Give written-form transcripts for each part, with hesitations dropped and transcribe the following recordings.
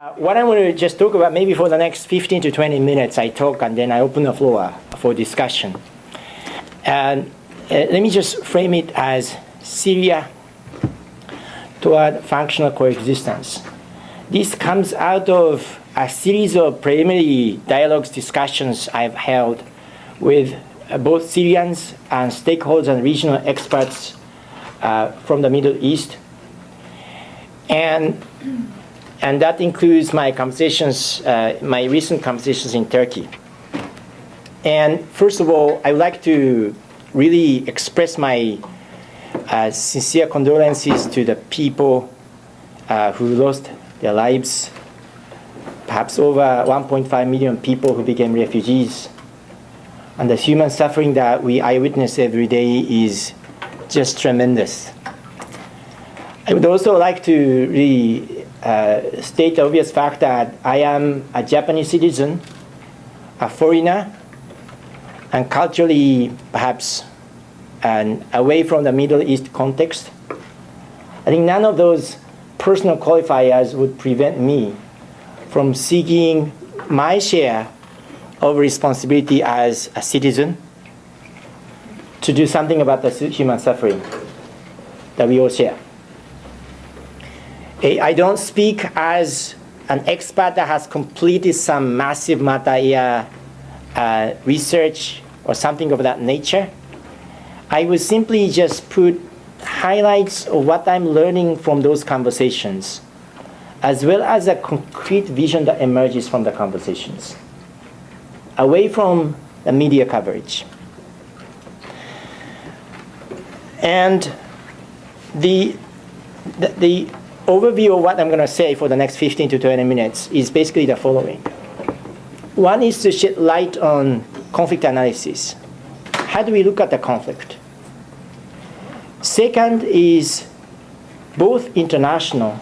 What I'm going to just talk about, maybe for the next 15 to 20 minutes, I talk and then I open the floor for discussion. And let me just frame it as Syria toward functional coexistence. This comes out of a series of preliminary dialogues, discussions I've held with both Syrians and stakeholders and regional experts from the Middle East. And that includes my conversations, my recent conversations in Turkey. And first of all, I would like to really express my sincere condolences to the people who lost their lives, perhaps over 1.5 million people who became refugees. And the human suffering that we eyewitness every day is just tremendous. I would also like to really state the obvious fact that I am a Japanese citizen, a foreigner, and culturally perhaps away from the Middle East context. I think none of those personal qualifiers would prevent me from seeking my share of responsibility as a citizen to do something about the human suffering that we all share. I don't speak as an expert that has completed some massive multi-year research or something of that nature. I will simply just put highlights of what I'm learning from those conversations, as well as a concrete vision that emerges from the conversations, away from the media coverage. And the overview of what I'm going to say for the next 15 to 20 minutes is basically the following. One is to shed light on conflict analysis. How do we look at the conflict? Second is both international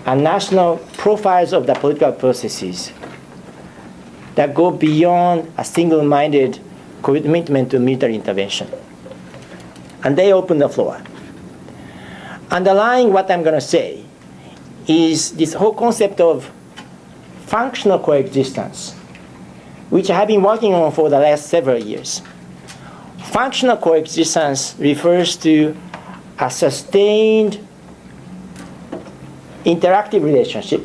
and national profiles of the political processes that go beyond a single-minded commitment to military intervention. And they open the floor. Underlying what I'm going to say is this whole concept of functional coexistence, which I have been working on for the last several years. Functional coexistence refers to a sustained interactive relationship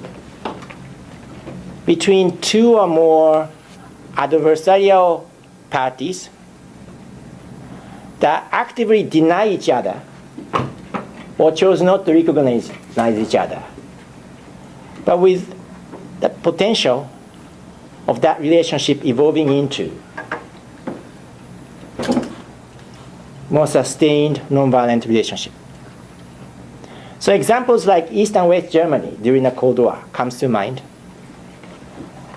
between two or more adversarial parties that actively deny each other or chose not to recognize each other, but with the potential of that relationship evolving into more sustained nonviolent relationship. So examples like East and West Germany during the Cold War comes to mind.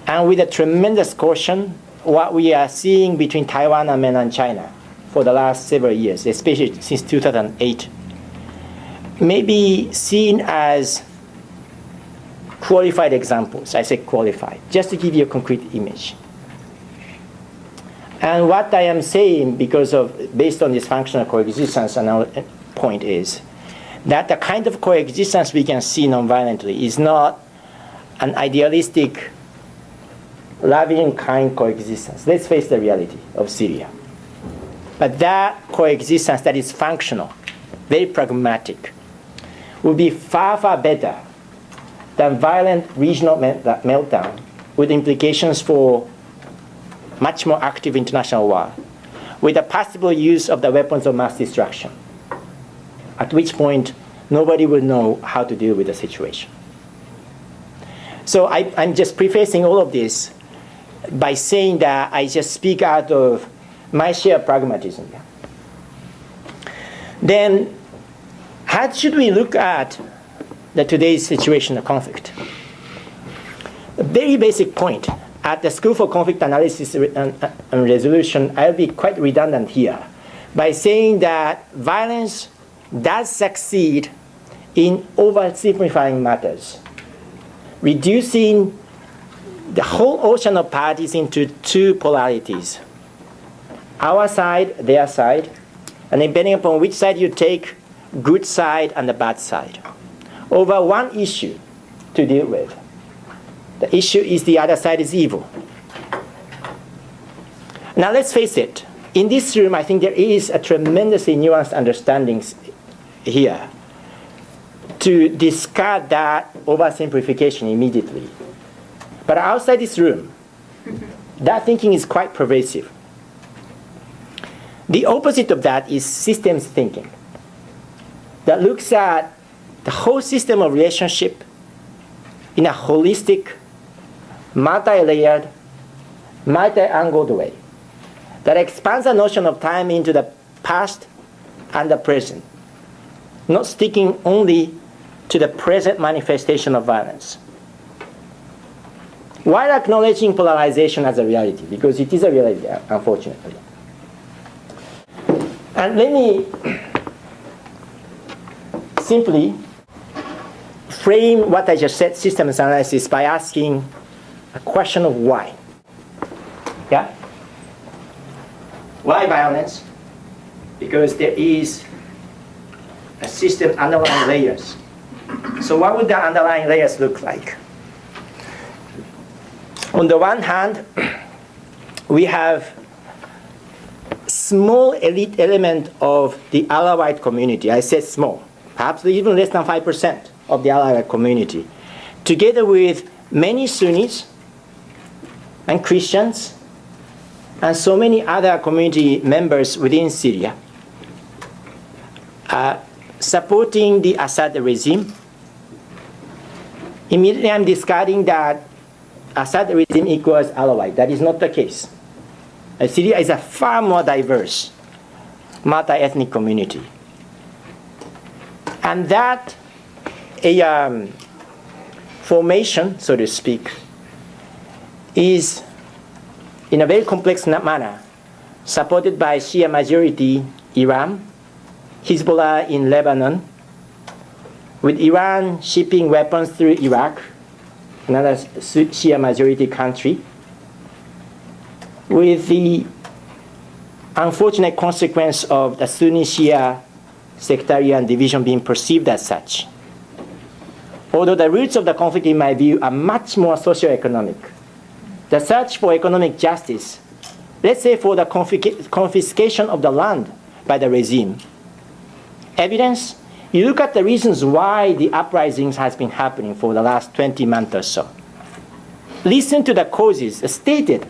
And with a tremendous caution, what we are seeing between Taiwan and mainland China for the last several years, especially since 2008, may be seen as qualified examples. I say qualified, just to give you a concrete image. And what I am saying, based on this functional coexistence point, is that the kind of coexistence we can see nonviolently is not an idealistic, loving, kind coexistence. Let's face the reality of Syria. But that coexistence that is functional, very pragmatic, will be far, far better than violent regional meltdown with implications for much more active international war, with the possible use of the weapons of mass destruction, at which point nobody will know how to deal with the situation. So I'm just prefacing all of this by saying that I just speak out of my sheer pragmatism. Then, how should we look at today's situation of conflict? A very basic point. At the School for Conflict Analysis and Resolution, I'll be quite redundant here by saying that violence does succeed in oversimplifying matters, reducing the whole ocean of parties into two polarities, our side, their side, and depending upon which side you take, good side and the bad side, over one issue to deal with. The issue is the other side is evil. Now let's face it. In this room, I think there is a tremendously nuanced understanding here to discard that oversimplification immediately. But outside this room, that thinking is quite pervasive. The opposite of that is systems thinking that looks at the whole system of relationship in a holistic, multi-layered, multi-angled way that expands the notion of time into the past and the present, not sticking only to the present manifestation of violence. While acknowledging polarization as a reality, because it is a reality, unfortunately. And let me simply frame what I just said, systems analysis, by asking a question of why. Yeah? Why violence? Because there is a system underlying layers. So what would the underlying layers look like? On the one hand, we have small elite element of the Alawite community. I said small, perhaps even less than 5% of the Alawite community, together with many Sunnis and Christians and so many other community members within Syria, supporting the Assad regime. Immediately I'm discarding that Assad regime equals Alawite. That is not the case. Syria is a far more diverse, multi-ethnic community. And that formation, so to speak, is in a very complex manner supported by Shia majority Iran, Hezbollah in Lebanon, with Iran shipping weapons through Iraq, another Shia majority country, with the unfortunate consequence of the Sunni Shia sectarian division being perceived as such. Although the roots of the conflict, in my view, are much more socio-economic. The search for economic justice, let's say for the confiscation of the land by the regime. Evidence, you look at the reasons why the uprisings has been happening for the last 20 months or so. Listen to the causes, the stated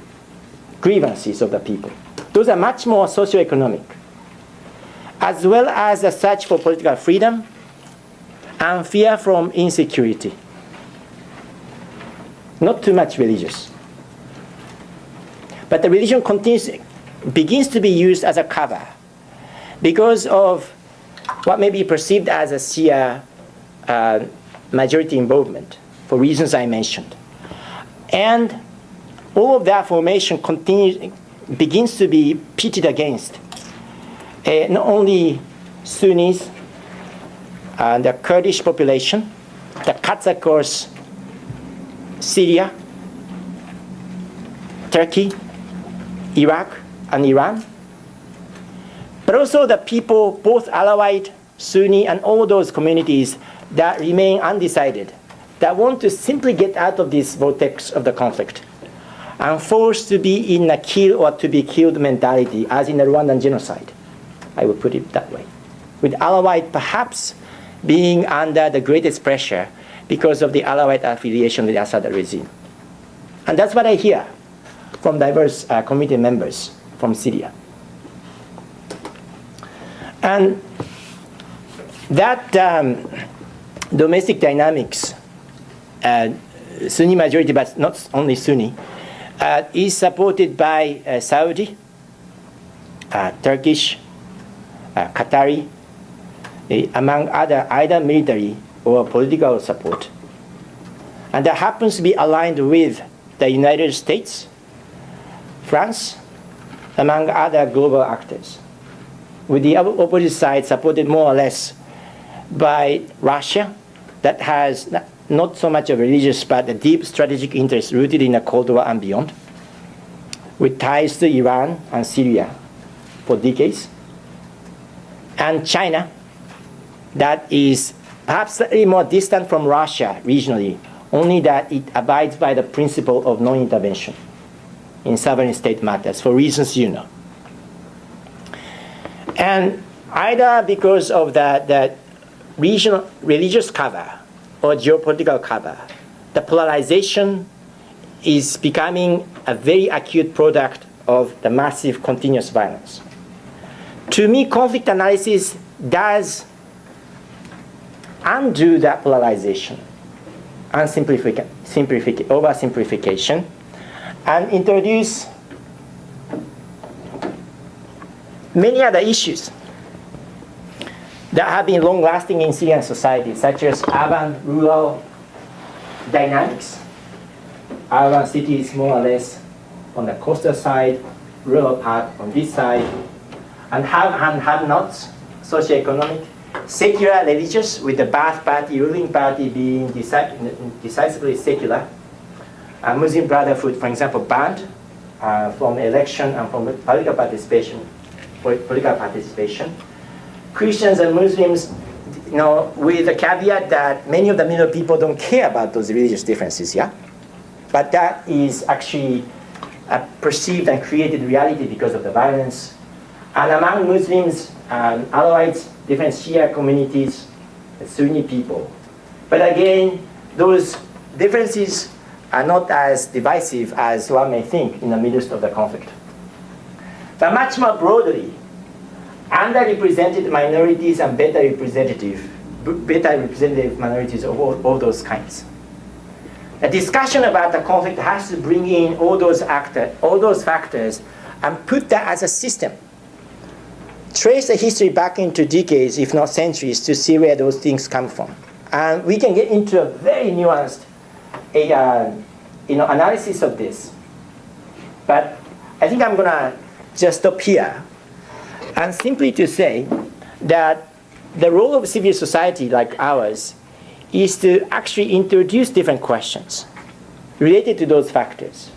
grievances of the people. Those are much more socio-economic, as well as the search for political freedom and fear from insecurity. Not too much religious. But the religion begins to be used as a cover because of what may be perceived as a Shia majority involvement for reasons I mentioned. And all of that formation begins to be pitted against not only Sunnis and the Kurdish population, the cuts across Syria, Turkey, Iraq, and Iran, but also the people, both Alawite, Sunni, and all those communities that remain undecided, that want to simply get out of this vortex of the conflict and forced to be in a kill or to be killed mentality, as in the Rwandan genocide. I would put it that way. With Alawite perhaps being under the greatest pressure because of the Alawite affiliation with the Assad regime. And that's what I hear from diverse community members from Syria. And that domestic dynamics, Sunni majority, but not only Sunni, is supported by Saudi, Turkish, Qatari, among other either military or political support. And that happens to be aligned with the United States, France, among other global actors, with the opposite side supported more or less by Russia, that has not so much of a religious but a deep strategic interest rooted in the Cold War and beyond, with ties to Iran and Syria for decades, and China, that is perhaps slightly more distant from Russia regionally, only that it abides by the principle of non-intervention in sovereign state matters for reasons you know. And either because of the regional religious cover or geopolitical cover, the polarization is becoming a very acute product of the massive continuous violence. To me, conflict analysis does undo that polarization and oversimplification, and introduce many other issues that have been long-lasting in Syrian society, such as urban-rural dynamics. Urban cities more or less on the coastal side, rural part on this side, and have-nots, socioeconomic, secular religious, with the Ba'ath Party, ruling party being decisively secular. Muslim Brotherhood, for example, banned from election and from political participation. Christians and Muslims, with the caveat that many of the middle people don't care about those religious differences, yeah? But that is actually a perceived and created reality because of the violence. And among Muslims, Alawite, different Shia communities, Sunni people. But again, those differences are not as divisive as one may think in the midst of the conflict. But much more broadly, underrepresented minorities and better representative minorities of all those kinds. A discussion about the conflict has to bring in all those factors, and put that as a system. Trace the history back into decades, if not centuries, to see where those things come from. And we can get into a very nuanced analysis of this. But I think I'm going to just stop here and simply to say that the role of civil society like ours is to actually introduce different questions related to those factors.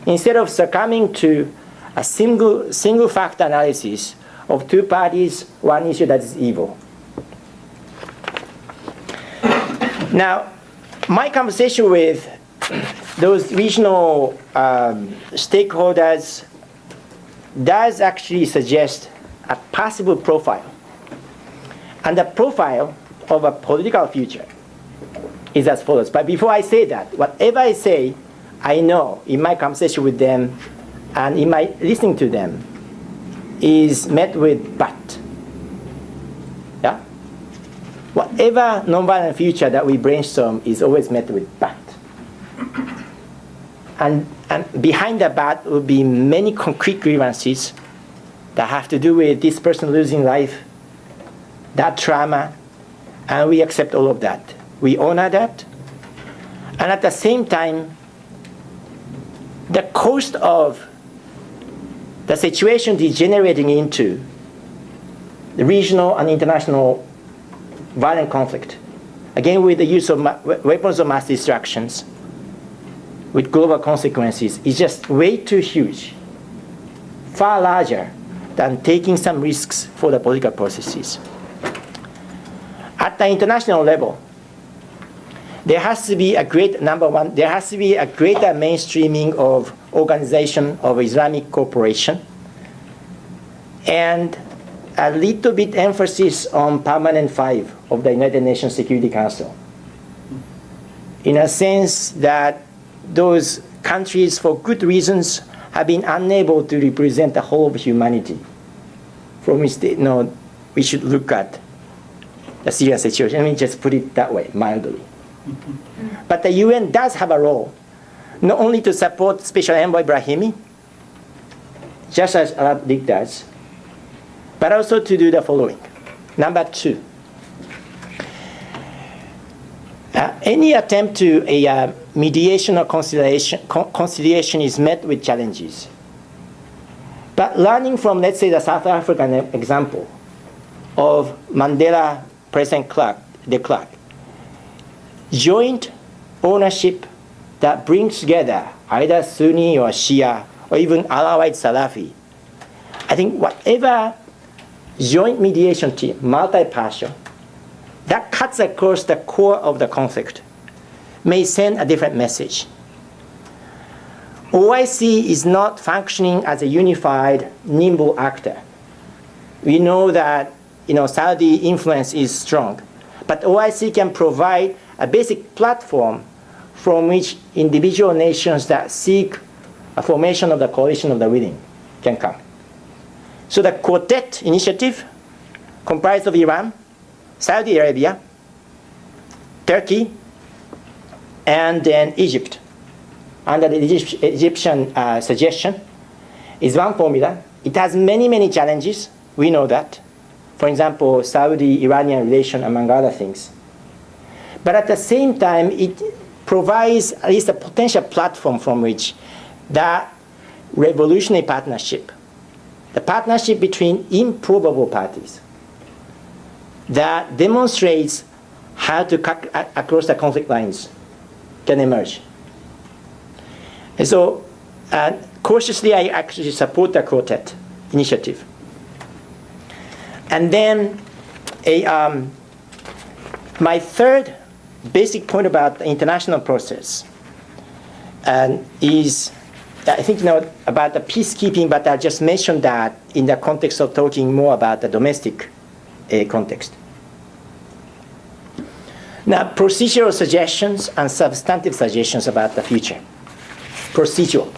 Instead of succumbing to a single factor analysis of two parties, one issue that is evil. Now, my conversation with those regional stakeholders does actually suggest a possible profile. And the profile of a political future is as follows. But before I say that, whatever I say, I know in my conversation with them and in my listening to them is met with but. Yeah? Whatever nonviolent future that we brainstorm is always met with but. And behind the but will be many concrete grievances that have to do with this person losing life, that trauma, and we accept all of that. We honor that. And at the same time, the cost of the situation degenerating into the regional and international violent conflict, again with the use of weapons of mass destructions, with global consequences, is just way too huge, far larger than taking some risks for the political processes. At the international level, there has to be a greater mainstreaming of organization of Islamic cooperation, and a little bit emphasis on Permanent 5 of the United Nations Security Council. In a sense that those countries, for good reasons, have been unable to represent the whole of humanity, from which we should look at the Syrian situation. Let me just put it that way, mildly. But the UN does have a role, not only to support Special Envoy Brahimi, just as Arab League does, but also to do the following. Number 2, any attempt to mediation or conciliation is met with challenges. But learning from, let's say, the South African example of Mandela, President de Klerk, joint ownership that brings together either Sunni or Shia or even Alawite Salafi. I think whatever joint mediation team, multi-partial, that cuts across the core of the conflict, may send a different message. OIC is not functioning as a unified, nimble actor. We know that Saudi influence is strong, but OIC can provide a basic platform from which individual nations that seek a formation of the coalition of the willing can come. So the Quartet initiative comprised of Iran, Saudi Arabia, Turkey, and then Egypt, under the Egyptian suggestion, is one formula. It has many, many challenges. We know that. For example, Saudi-Iranian relation, among other things. But at the same time, it provides at least a potential platform from which that revolutionary partnership, the partnership between improbable parties, that demonstrates how to cut across the conflict lines can emerge. And so, cautiously, I actually support the Quartet initiative. And then, my third basic point about the international process is, I think, about the peacekeeping, but I just mentioned that in the context of talking more about the domestic context. Now, procedural suggestions and substantive suggestions about the future. Procedural.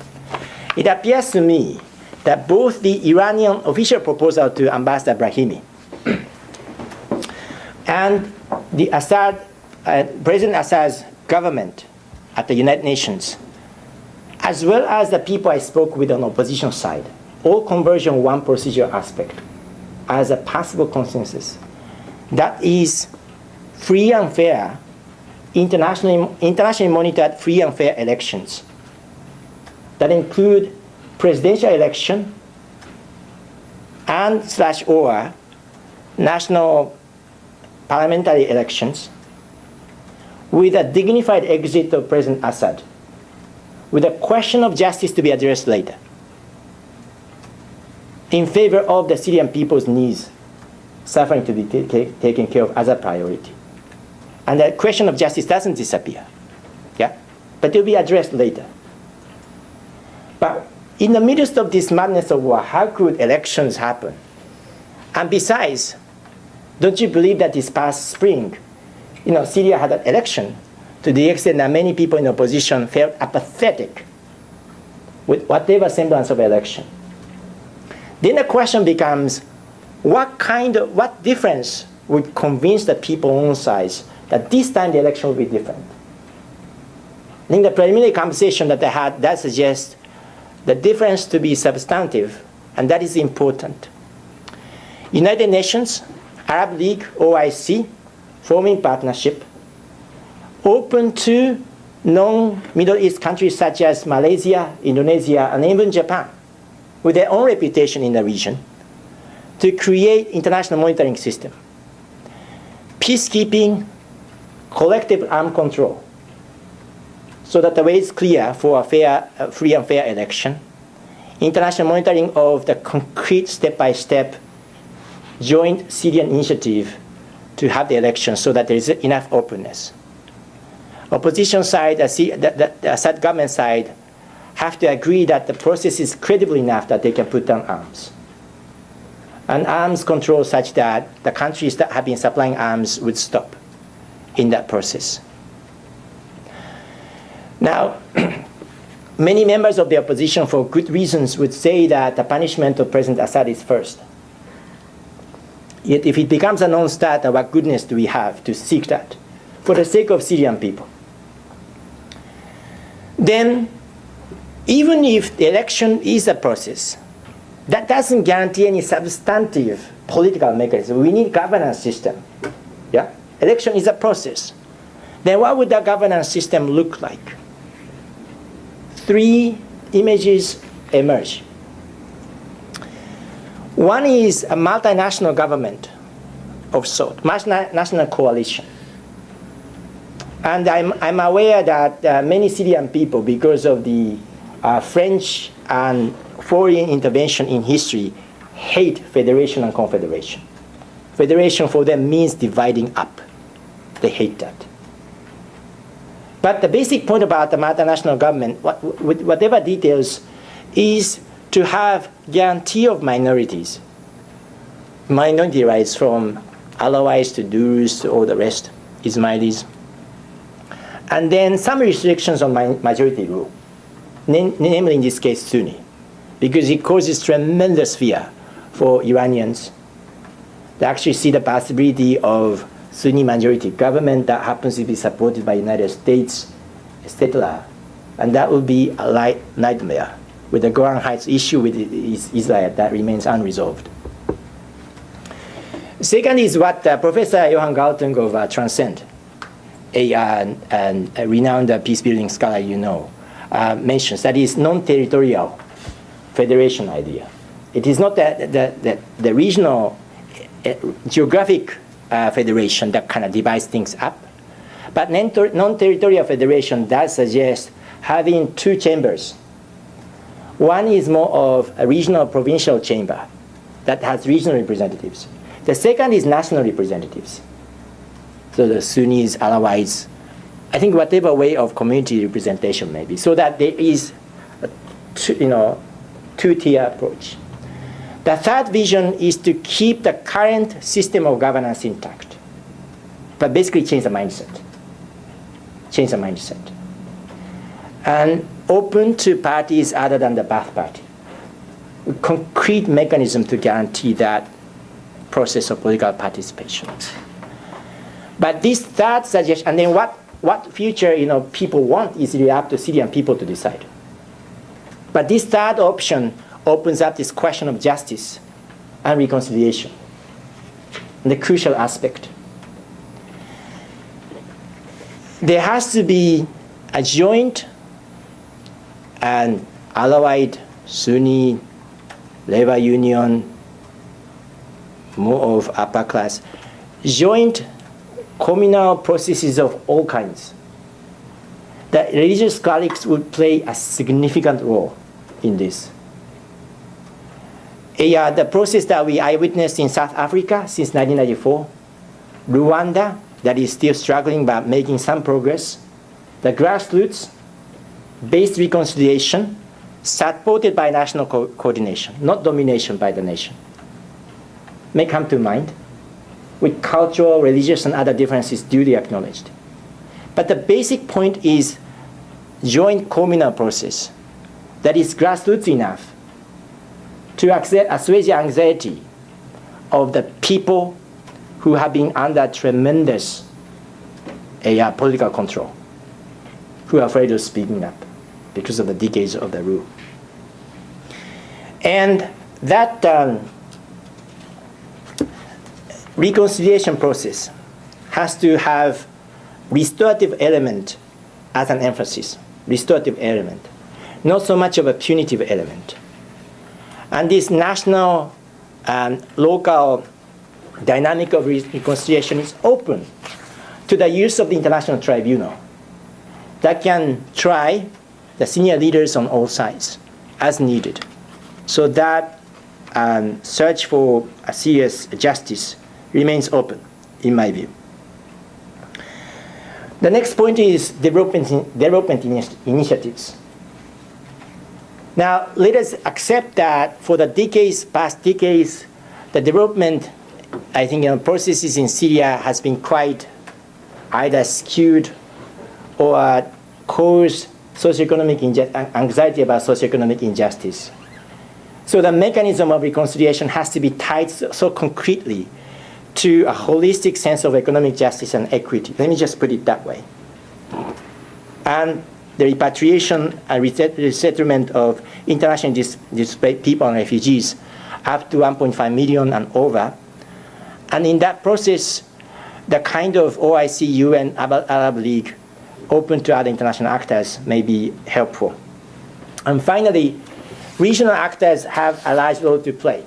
It appears to me that both the Iranian official proposal to Ambassador Brahimi and the President Assad's government at the United Nations, as well as the people I spoke with on the opposition side, all converge on one procedural aspect as a possible consensus. That is free and fair, internationally monitored free and fair elections that include presidential election and /or national parliamentary elections with a dignified exit of President Assad, with a question of justice to be addressed later, in favor of the Syrian people's needs suffering to be taken care of as a priority. And the question of justice doesn't disappear, yeah? But it will be addressed later. But in the midst of this madness of war, how could elections happen? And besides, don't you believe that this past spring, Syria had an election to the extent that many people in opposition felt apathetic with whatever semblance of election? Then the question becomes, what difference would convince the people on one side that this time the election will be different? I think the preliminary conversation that I had, that suggests the difference to be substantive, and that is important. United Nations, Arab League, OIC, forming partnership, open to non-Middle East countries such as Malaysia, Indonesia, and even Japan, with their own reputation in the region, to create international monitoring system. Peacekeeping, collective arm control, so that the way is clear for a free and fair election. International monitoring of the concrete step-by-step joint Syrian initiative to have the election so that there is enough openness. Opposition side, the Assad government side, have to agree that the process is credible enough that they can put down arms. And arms control such that the countries that have been supplying arms would stop in that process. Now, many members of the opposition, for good reasons, would say that the punishment of President Assad is first. Yet if it becomes a non-starter, what goodness do we have to seek that for the sake of Syrian people? Then, even if the election is a process, that doesn't guarantee any substantive political mechanism. We need governance system. Yeah? Election is a process. Then what would the governance system look like? Three images emerge. One is a multinational government of sort, multinational coalition. And I'm aware that many Syrian people, because of the French and foreign intervention in history, hate federation and confederation. Federation for them means dividing up. They hate that. But the basic point about the multinational government, with whatever details, is to have guarantee of minorities. Minority rights from Alawais to Durus to all the rest, Ismailis. And then some restrictions on majority rule, namely in this case Sunni, because it causes tremendous fear for Iranians. They actually see the possibility of Sunni majority government that happens to be supported by United States, etc. And that would be a nightmare with the Golan Heights issue with Israel that remains unresolved. Second is what Professor Johan Galtung of Transcend, a renowned peace-building scholar mentions, that is non-territorial federation idea. It is not the regional geographic federation that kind of divides things up, but non-territorial federation does suggest having two chambers. One is more of a regional provincial chamber that has regional representatives. The second is national representatives. So the Sunnis, Alawais, I think whatever way of community representation maybe, so that there is a two-tier approach. The third vision is to keep the current system of governance intact, but basically change the mindset. Change the mindset. And open to parties other than the Ba'ath Party. A concrete mechanism to guarantee that process of political participation. But this third suggestion, and then what future people want is really up to Syrian people to decide. But this third option opens up this question of justice and reconciliation, the crucial aspect. There has to be a joint and Alawite, Sunni, labor union, more of upper class, joint communal processes of all kinds. The religious colleagues would play a significant role in this. The process that I witnessed in South Africa since 1994, Rwanda, that is still struggling but making some progress, the grassroots-based reconciliation supported by national coordination, not domination by the nation, may come to mind, with cultural, religious, and other differences duly acknowledged. But the basic point is joint communal process that is grassroots enough to assuage the anxiety of the people who have been under tremendous political control, who are afraid of speaking up because of the decades of the rule. And that reconciliation process has to have restorative element as an emphasis, restorative element, not so much of a punitive element. And this national and local dynamic of reconciliation is open to the use of the international tribunal that can try the senior leaders on all sides as needed. So that search for a serious justice remains open, in my view. The next point is development initiatives. Now, let us accept that for the past decades, the development, I think, processes in Syria has been quite either skewed or caused socioeconomic anxiety about socioeconomic injustice. So the mechanism of reconciliation has to be tied so concretely to a holistic sense of economic justice and equity. Let me just put it that way. And the repatriation and resettlement of internationally displaced people and refugees up to 1.5 million and over. And in that process, the kind of OIC, UN, Arab League, open to other international actors may be helpful. And finally, regional actors have a large role to play.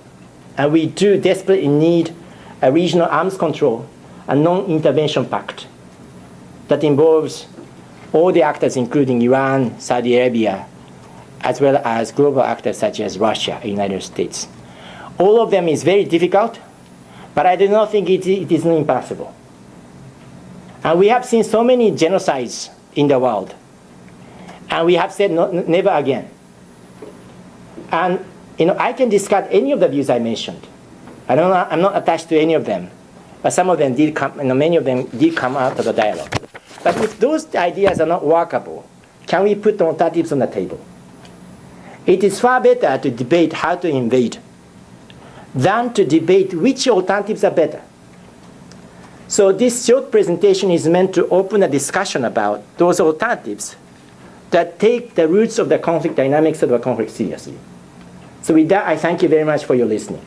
And we do desperately need a regional arms control, a non-intervention pact that involves all the actors, including Iran, Saudi Arabia, as well as global actors such as Russia and United States. All of them is very difficult, but I do not think it is impossible. And we have seen so many genocides in the world. And we have said never again. And I can discard any of the views I mentioned. I'm not attached to any of them. But some of them did come, many of them did come out of the dialogue. But if those ideas are not workable, can we put alternatives on the table? It is far better to debate how to invade than to debate which alternatives are better. So this short presentation is meant to open a discussion about those alternatives that take the roots of the conflict dynamics of the conflict seriously. So with that, I thank you very much for your listening.